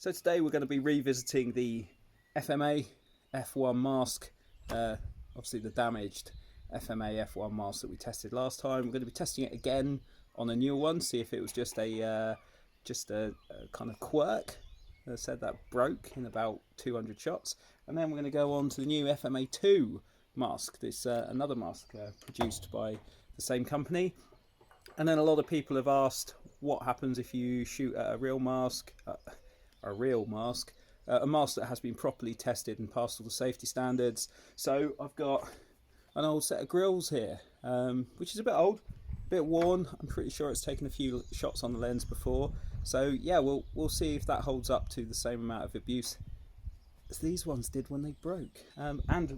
So today we're going to be revisiting the FMA F1 mask, obviously the damaged FMA F1 mask that we tested last time. We're going to be testing it again on a newer one, see if it was just a kind of quirk. As I said, that broke in about 200 shots. And then we're going to go on to the new FMA 2 mask. This another mask produced by the same company. And then a lot of people have asked what happens if you shoot at a real mask, a mask that has been properly tested and passed all the safety standards. So I've got an old set of grills here, which is a bit old, a bit worn. I'm pretty sure it's taken a few shots on the lens before. So yeah, we'll see if that holds up to the same amount of abuse as these ones did when they broke, and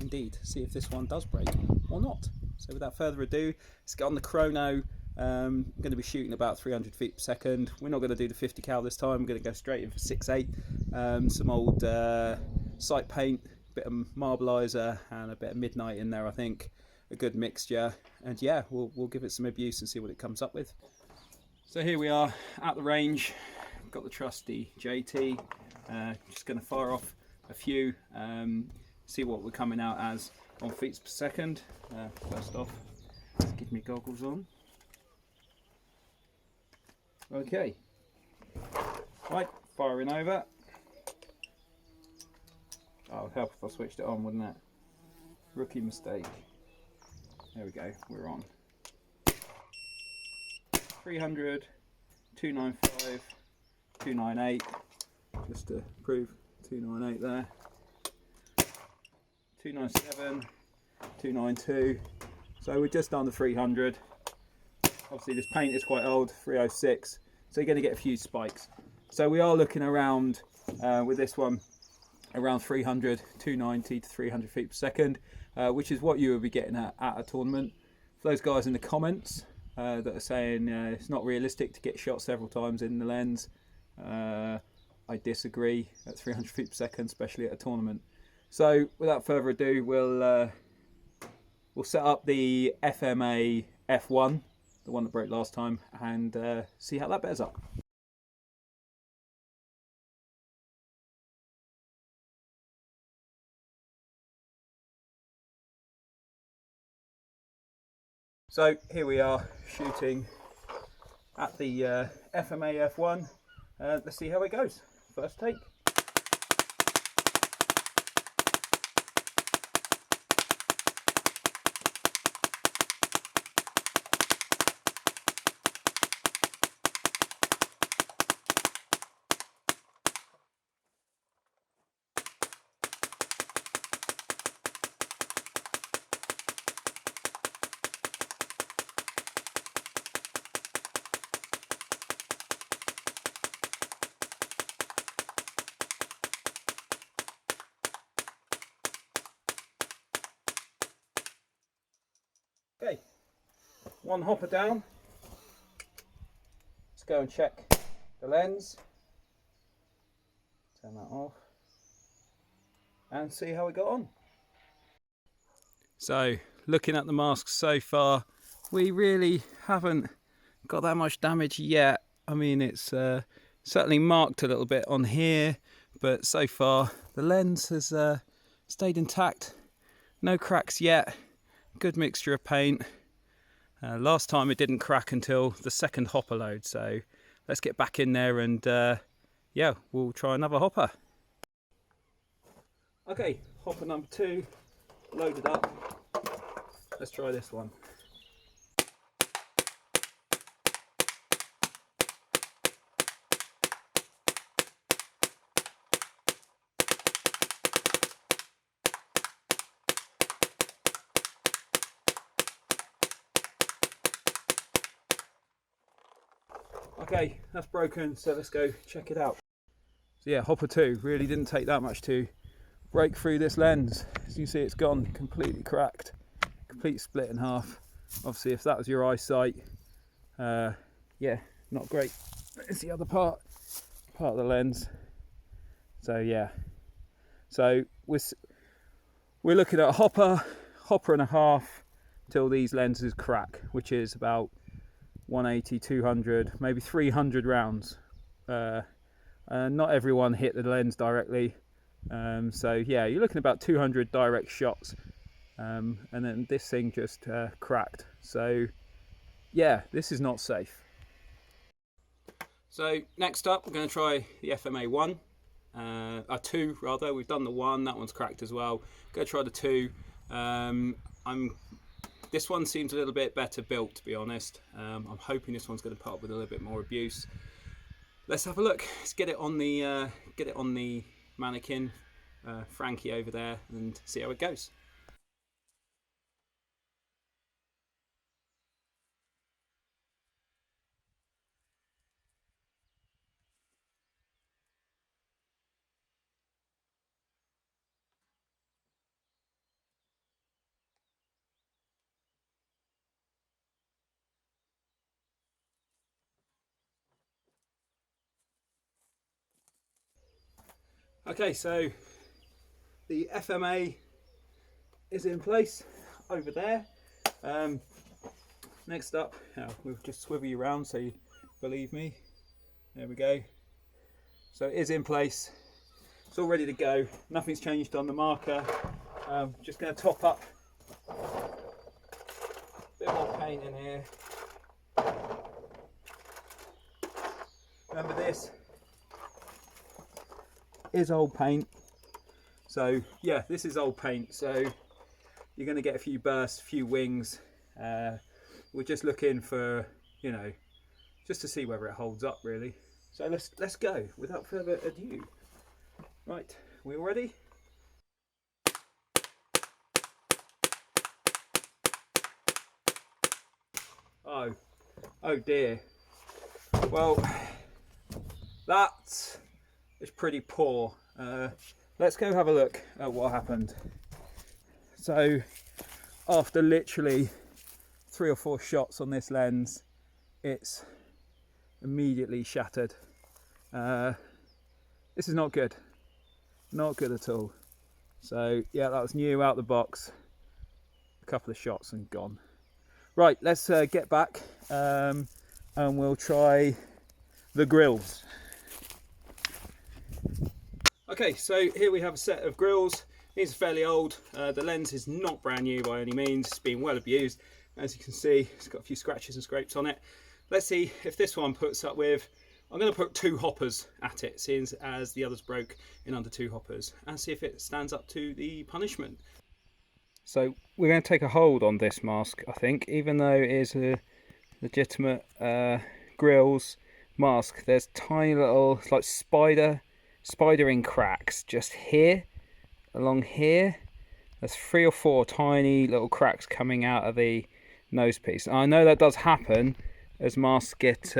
indeed see if this one does break or not. So without further ado, let's get on the chrono. I'm going to be shooting about 300 feet per second. We're not going to do the 50 cal this time. I'm going to go straight in for 6.8. Some old sight paint, a bit of marbalizer and a bit of midnight in there, I think. A good mixture. And yeah, we'll give it some abuse and see what it comes up with. So here we are at the range. Got the trusty JT. Just going to fire off a few, see what we're coming out as on feet per second. First off, let's get me goggles on. Okay, right, firing over. Oh, it'd help if I switched it on, wouldn't it? Rookie mistake. There we go, we're on. 300, 295, 298, just to prove 298 there. 297, 292, so we're just under 300. Obviously this paint is quite old, 306, so you're going to get a few spikes. So we are looking around, with this one, around 300, 290 to 300 feet per second, which is what you will be getting at a tournament. For those guys in the comments that are saying it's not realistic to get shot several times in the lens, I disagree at 300 feet per second, especially at a tournament. So without further ado, we'll set up the FMA F1, the one that broke last time, and see how that bears up. So here we are shooting at the FMA F1. Let's see how it goes. First take. Okay, one hopper down. Let's go and check the lens. Turn that off and see how we got on. So, looking at the masks so far, we really haven't got that much damage yet. I mean, it's certainly marked a little bit on here, but so far the lens has stayed intact. No cracks yet. Good mixture of paint. Last time it didn't crack until the second hopper load, so let's get back in there and yeah, we'll try another hopper. Okay, hopper number 2 loaded up. Let's try this one. Okay, that's broken, so let's go check it out. So yeah, hopper 2 really didn't take that much to break through this lens. As you see, it's gone completely cracked, complete split in half. Obviously, if that was your eyesight, yeah, not great. It's the other part of the lens. So yeah, so we're looking at a hopper and a half till these lenses crack, which is about 180, 200, maybe 300 rounds. Not everyone hit the lens directly. So yeah, you're looking at about 200 direct shots, and then this thing just cracked. So yeah, this is not safe. So next up, we're going to try the FMA 1, 2 rather. We've done the 1, that one's cracked as well. Go try the 2. This one seems a little bit better built, to be honest. I'm hoping this one's going to put up with a little bit more abuse. Let's have a look. Let's get it on the mannequin, Frankie over there, and see how it goes. Okay, so the FMA is in place over there. Next up, we'll just swivel you around so you believe me. There we go. So it is in place. It's all ready to go. Nothing's changed on the marker. Just going to top up a bit more paint in here. Remember, this is old paint. So yeah, this is old paint. So you're going to get a few bursts, a few wings. We're just looking for, you know, just to see whether it holds up really. So let's go without further ado. Right, we all ready? Oh dear. Well, that is pretty poor. Let's go have a look at what happened. So after literally 3 or 4 shots on this lens, it's immediately shattered. This is not good. Not good at all. So yeah, that was new out the box. A couple of shots and gone. Right, let's get back and we'll try the grills. Okay, so here we have a set of grills. These are fairly old. The lens is not brand new by any means. It's been well abused. As you can see, it's got a few scratches and scrapes on it. Let's see if this one puts up with. I'm going to put 2 hoppers at it, seeing as the others broke in under 2 hoppers, and see if it stands up to the punishment. So we're going to take a hold on this mask, I think, even though it is a legitimate grills mask. There's tiny little, it's like spidering cracks just here, along here. There's 3 or 4 tiny little cracks coming out of the nose piece. I know that does happen as masks get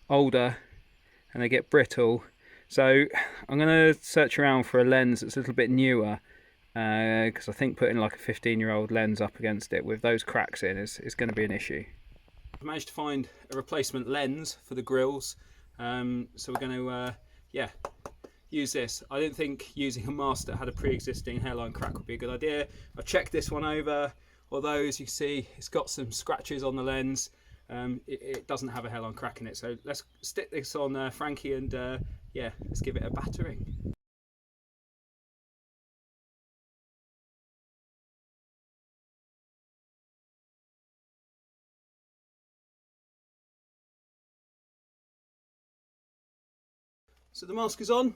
older and they get brittle. So I'm going to search around for a lens that's a little bit newer, because I think putting like a 15-year-old lens up against it with those cracks in is going to be an issue. I've managed to find a replacement lens for the grills, so we're going to use this. I didn't think using a mask that had a pre-existing hairline crack would be a good idea. I checked this one over, although as you can see it's got some scratches on the lens. It doesn't have a hairline crack in it, so let's stick this on Frankie and yeah, let's give it a battering. So the mask is on.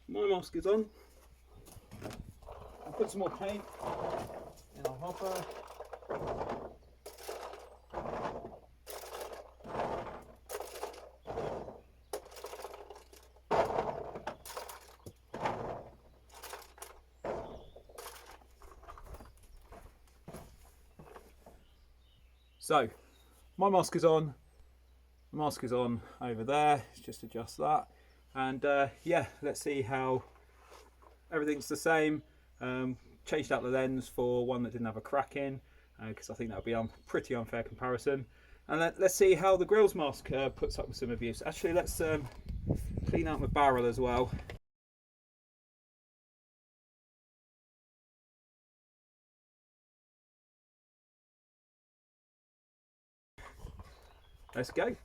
My mask is on. I'll put some more paint in our hopper. So my mask is on. The mask is on over there. Let's just adjust that. And yeah, let's see how everything's the same. Changed out the lens for one that didn't have a crack in, because I think that would be a pretty unfair comparison. And let's see how the grills mask puts up with some abuse. Actually, let's clean out my barrel as well. Let's go.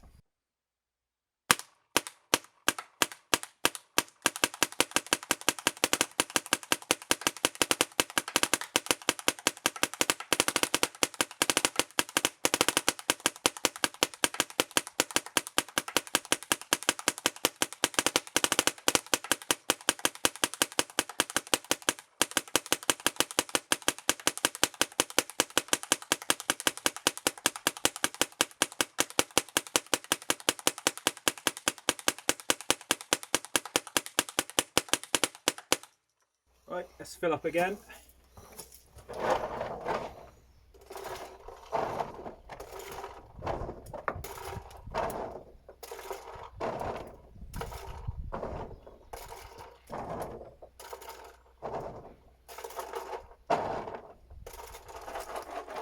Right, let's fill up again.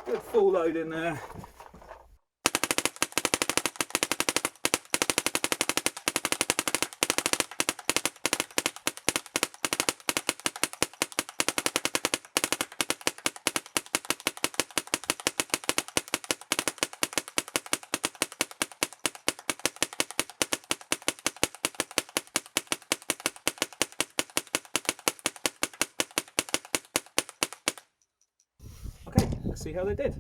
Good full load in there. Okay, let's see how they did.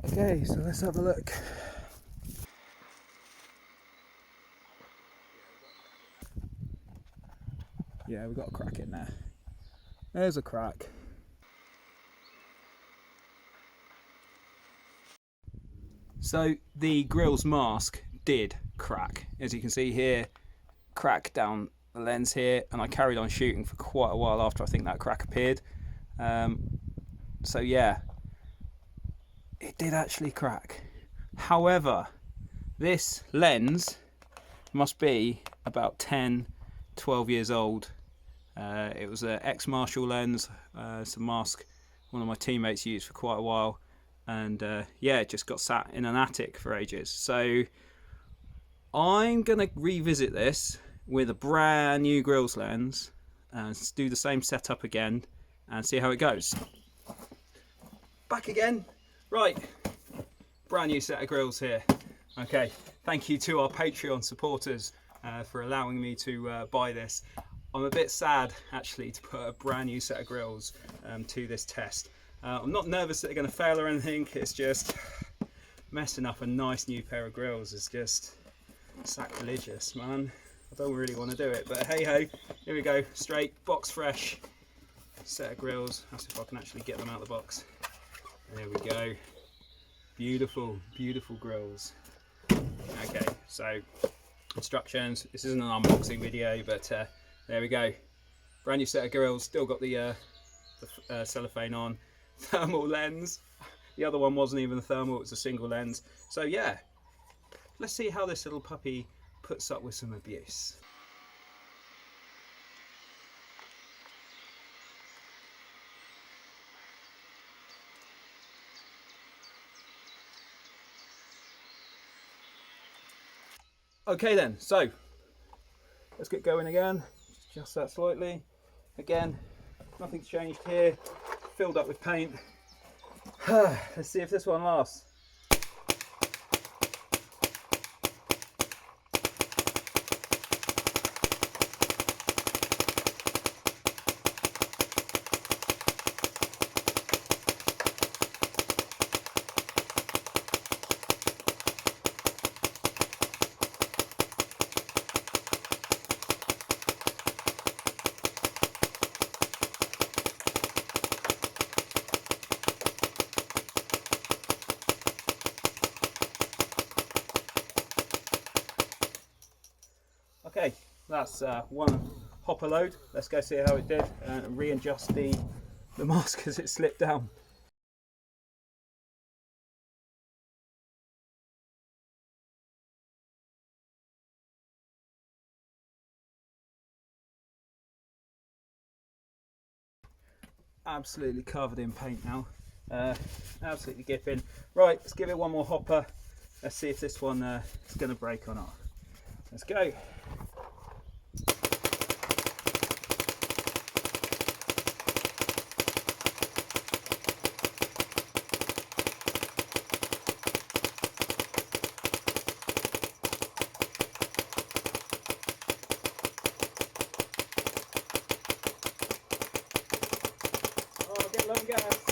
Okay, so let's have a look. Yeah, we've got a crack in there. There's a crack. So the grill's mask did crack. As you can see here, crack down the lens here, and I carried on shooting for quite a while after I think that crack appeared. So yeah, it did actually crack. However, this lens must be about 10-12 years old. It was an ex-Marshall lens. It's a mask one of my teammates used for quite a while, and yeah, it just got sat in an attic for ages. So I'm gonna revisit this with a brand new grills lens and do the same setup again and see how it goes. Back again. Right, brand new set of grills here. Okay, thank you to our Patreon supporters for allowing me to buy this. I'm a bit sad actually to put a brand new set of grills to this test. I'm not nervous that they're going to fail or anything, it's just messing up a nice new pair of grills is just sacrilegious, man. I don't really want to do it, but hey ho, here we go, straight, box fresh set of grills. That's if I can actually get them out of the box. There we go. Beautiful, beautiful grills. Okay, so instructions. This isn't an unboxing video, but there we go. Brand new set of grills. Still got the cellophane on. Thermal lens. The other one wasn't even a thermal, it was a single lens. So yeah, let's see how this little puppy puts up with some abuse. Okay then, so let's get going again. Adjust that slightly. Again, nothing's changed here. Filled up with paint. Let's see if this one lasts. Okay, that's one hopper load. Let's go see how it did and readjust the mask as it slipped down. Absolutely covered in paint now. Absolutely gipping. Right, let's give it one more hopper. Let's see if this one is going to break or not. Let's go. Get low on gas.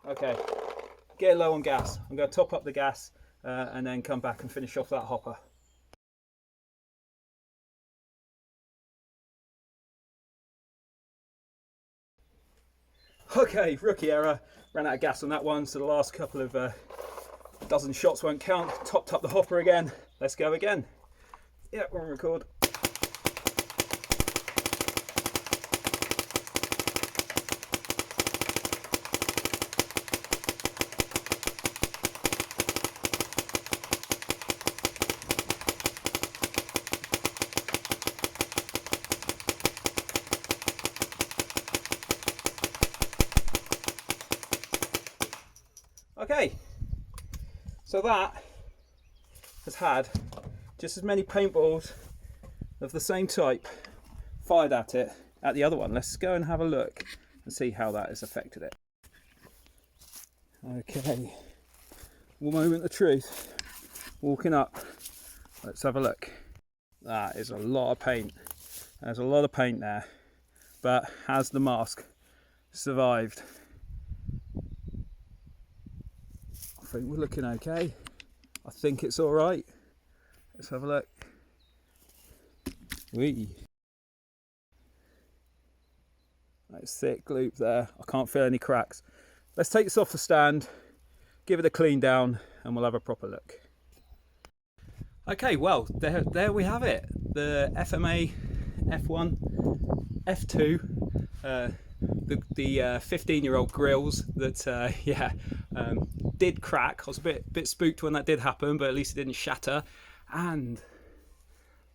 Okay, get low on gas. I'm going to top up the gas and then come back and finish off that hopper. Okay, rookie error. Ran out of gas on that one, so the last couple of dozen shots won't count. Topped up the hopper again. let's go again. Yeah, we're on record. Okay, so that has had just as many paintballs of the same type fired at it at the other one. Let's go and have a look and see how that has affected it. Okay, moment of truth. Walking up, let's have a look. That is a lot of paint. There's a lot of paint there, but has the mask survived? I think we're looking okay. I think it's all right. Let's have a look. Wee. Nice thick loop there. I can't feel any cracks. Let's take this off the stand, give it a clean down, and we'll have a proper look. Okay, well, there we have it. The FMA F1, F2, the 15-year-old grills that did crack. I was a bit spooked when that did happen, but at least it didn't shatter. And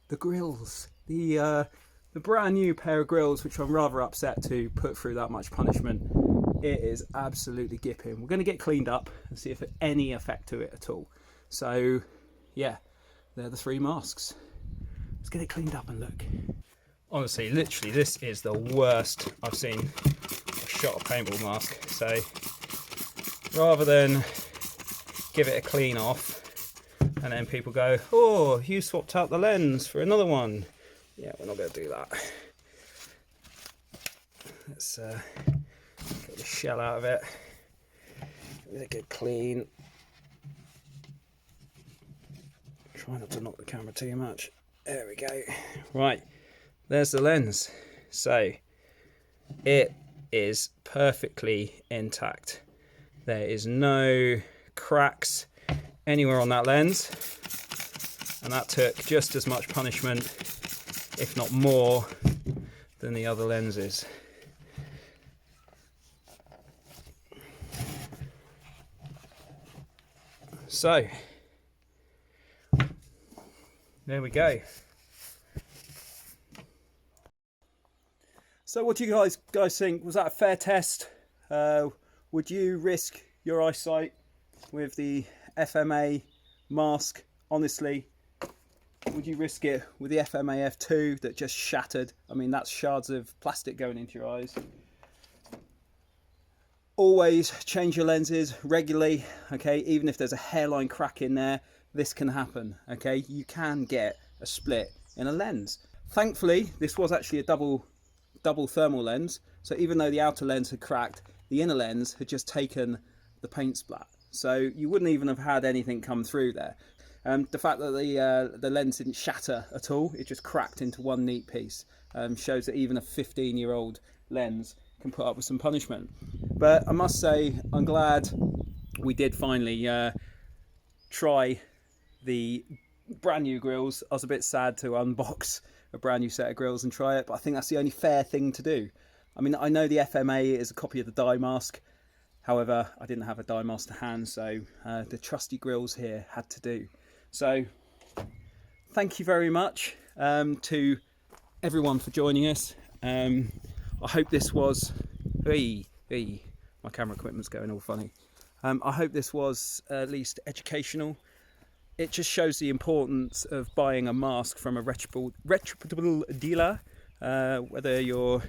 the grills, the brand new pair of grills, which I'm rather upset to put through that much punishment. It is absolutely gipping. We're going to get cleaned up and see if any effect to it at all. So yeah, they're the 3 masks. Let's get it cleaned up and look. Honestly, literally, this is the worst I've seen a shot of paintball mask. So rather than give it a clean off and then people go, oh, you swapped out the lens for another one. Yeah, we're not going to do that. Let's get the shell out of it. Let it get clean. Try not to knock the camera too much. There we go. Right, there's the lens. So it is perfectly intact. There is no cracks anywhere on that lens, and that took just as much punishment, if not more, than the other lenses. So there we go. So what do you guys think? Was that a fair test? Would you risk your eyesight with the FMA mask? Honestly, would you risk it with the FMA F2 that just shattered? I mean, that's shards of plastic going into your eyes. Always change your lenses regularly, okay? Even if there's a hairline crack in there, this can happen, okay? You can get a split in a lens. Thankfully, this was actually a double thermal lens, so even though the outer lens had cracked, the inner lens had just taken the paint splat, so you wouldn't even have had anything come through there. The fact that the lens didn't shatter at all, it just cracked into one neat piece, shows that even a 15-year-old lens can put up with some punishment. But I must say, I'm glad we did finally try the brand new grills. I was a bit sad to unbox a brand new set of grills and try it, but I think that's the only fair thing to do. I mean, I know the FMA is a copy of the dye mask, however I didn't have a dye mask to hand, so the trusty grills here had to do. So thank you very much to everyone for joining us. I hope this was my camera equipment's going all funny. I hope this was at least educational. It just shows the importance of buying a mask from a reputable dealer, whether you're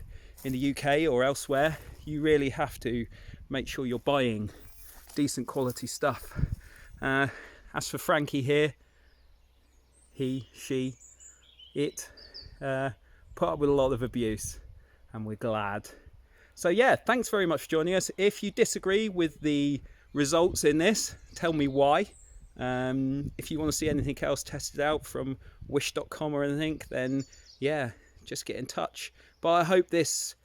in the UK or elsewhere. You really have to make sure you're buying decent quality stuff. As for Frankie here, he, she, it put up with a lot of abuse, and we're glad. So yeah, thanks very much for joining us. If you disagree with the results in this, tell me why. If you want to see anything else tested out from wish.com or anything, then yeah, just get in touch. But I hope this,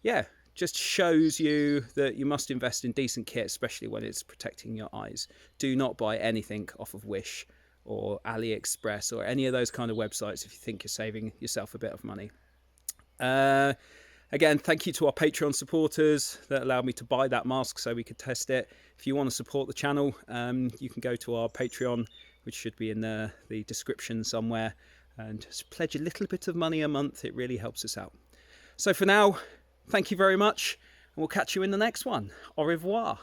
yeah, just shows you that you must invest in decent kit, especially when it's protecting your eyes. Do not buy anything off of Wish or AliExpress or any of those kind of websites if you think you're saving yourself a bit of money. Again, thank you to our Patreon supporters that allowed me to buy that mask so we could test it. If you want to support the channel, you can go to our Patreon, which should be in the description somewhere, and just pledge a little bit of money a month. It really helps us out. So for now, thank you very much, and we'll catch you in the next one. Au revoir.